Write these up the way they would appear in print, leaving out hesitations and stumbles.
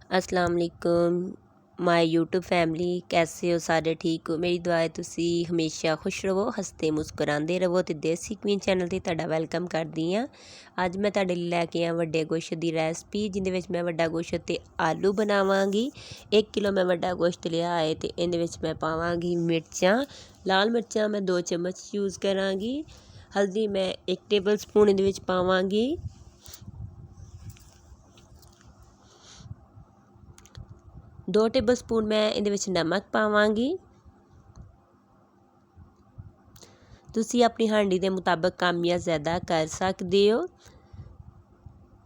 अस्सलाम वालेकुम my YouTube family, कैसे हो सारे? ठीक हो? मेरी दुआ है तुसी हमेशा खुश रहो, हसते मुस्कुराते रहो। तो देसी क्वीन चैनल ते तुहाडा वेलकम करदी हाँ। अज मैं तुहाडे लई लैके आया वड्डे गोश्त दी रेसिपी, जिहदे विच मैं वड्डा गोश्त ते आलू बनावांगी। 1 किलो मैं वड्डा गोश्त लिया है ते इहदे विच मैं पावांगी मिर्चां। लाल मिर्चां मैं 2 चम्मच यूज़ करांगी। हल्दी मैं 1 टेबल स्पून इहदे विच पावांगी। 2 टेबल स्पून मैं इहदे विच नमक पावांगी। तुसी अपनी हांडी के मुताबिक कम या ज़्यादा कर सकते हो।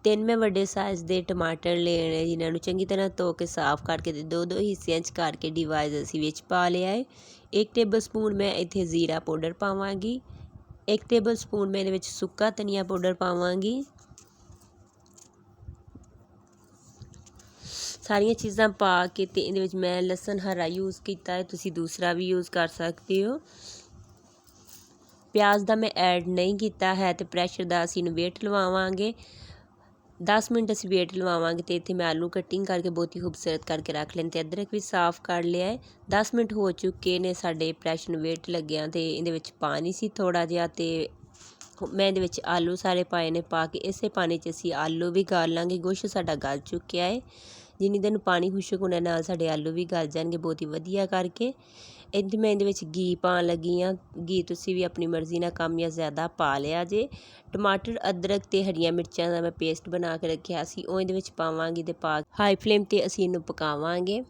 3 मैं वड्डे साइज़ के टमाटर लेने, जिन्होंने चंगी तरह धो के साफ करके दो हिस्सों करके डिवाइस असी विच पा लिया है। 1 टेबल स्पून मैं इत्थे जीरा पाउडर पावांगी। 1 टेबल स्पून मैं इहदे विच सुक्का धनिया पाउडर पावांगी। सारिया चीज़ां पा के ते इहदे विच मैं लसन हरा यूज़ किया है, तुसी दूसरा भी यूज़ कर सकते हो। प्याज का मैं ऐड नहीं किया है तो प्रैशर का असी वेट लवावांगे। 10 मिनट असी वेट लवावांगे। तो इत्थे मैं आलू कटिंग करके बहुत ही खूबसूरत करके रख लें, अदरक भी साफ कर लिया है। 10 मिनट हो चुके ने साडे प्रैशर वेट लग्या, तो इहदे विच पानी सी थोड़ा जिहा, तो मैं इहदे विच आलू सारे पाए ने। पा के इसे पानी च असी आलू भी गाल लांगे। गोश्त साडा गल चुकिया है। जिन्नी दिन पानी खुशक होने नाल साडे आलू भी गल जाएंगे बहुत ही वधिया करके। इत्थे मैं इहदे विच घी पाउण लगी हाँ। घी तुसी भी अपनी मर्जी नाल कम या ज़्यादा पा लिया जे। टमाटर, अदरक ते हरियां मिर्चां दा मैं पेस्ट बना के रखिया सी, ओह इहदे विच पावांगी ते पा हाई फ्लेम ते असी इहनूं पकावांगे।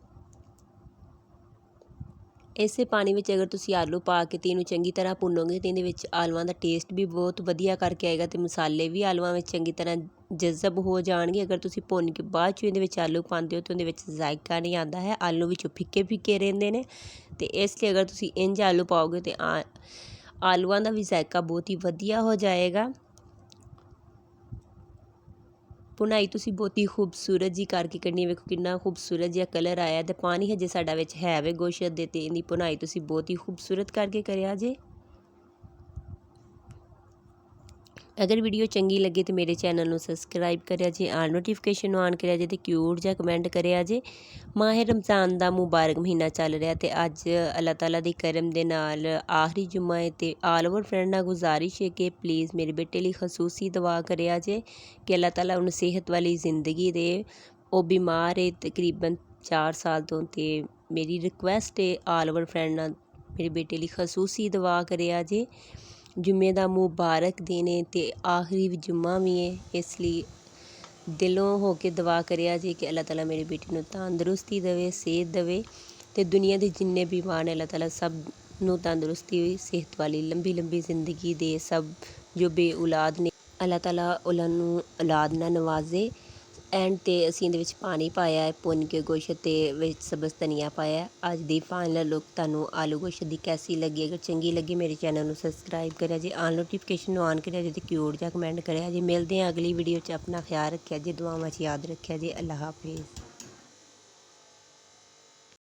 इसे पानी में अगर तुसी आलू पा के इनू चंगी तरह भुनोगे तो इहदे विच आलूआं दा टेस्ट भी बहुत वधिया करके आएगा, तो मसाले भी आलूआं में चंगी तरह जज़ब हो जाएंगे। अगर तुसी भुन के बाद चों इहदे विच आलू पाते हो तो इहदे विच जायका नहीं आता है, आलू विचों फिक्के फिक्के रहिंदे ने। तो इसलिए अगर तुसी इंज आलू पाओगे तो आलूआं दा भी जायका बहुत ही वधिया हो जाएगा। भुनाई तुसी बहुत ही खूबसूरत जी करके करनी है। वेखो कितना खूबसूरत जिहा कलर आया, तो पानी हजे साडा विच है वे गोश्त दे, ते इहदी भुनाई तुसी बहुत ही खूबसूरत करके करिया जे। अगर वीडियो चंगी लगे तो मेरे चैनल को सबसक्राइब करिया जे, आल नोटिफिकेशन ऑन करिया जे, ते क्यूट जा कमेंट करिया जे। माह रमज़ान का मुबारक महीना चल रहा, तो अज अल्लाह ताला दी करम दे नाल आखिरी जुम्मा है। तो आल ओवर फ्रेंड नाल गुजारिश है कि प्लीज़ मेरे बेटे लिए खसूसी दुआ करिया जे कि अल्लाह ताला उन्हें सेहत वाली ज़िंदगी दे। वो बीमार है तकरीबन 4 साल तो, मेरी रिक्वेस्ट है आल ओवर फ्रेंड नाल मेरे बेटे लिए खसूसी दुआ करिया जे। जुम्मे का मुबारक दिन है तो आखिरी जुम्मा भी है, इसलिए दिलों हो के दुआ करिया जे कि अल्लाह ताला मेरे बेटे को तंदुरुस्ती देवे, सेहत देवे। तो दुनिया के जिन्ने बीमार ने अल्लाह ताला सब नूं तंदुरुस्ती, सेहत वाली लंबी लंबी जिंदगी दे। सब जो बे औलाद ने अल्लाह ताला उन्होंने औलाद ना नवाजे। एंड ते असीं इहदे विच पानी पाया है भुन के गोश्त, ते विच सब्ज़ धनिया पाया। अज दी फाइनल लुक तुहानूं आलू गोश्त दी कैसी लगी? अगर चंगी लगी मेरे चैनल को सबसक्राइब करिया जे, आल नोटिफिकेशन ऑन करिया जे, ते क्यूट जा कमेंट करिया जे। मिलते हैं अगली वीडियो च। अपना ख्याल रखिया जे, दुआवां च याद रखिया जे। अल्लाह हाफिज़।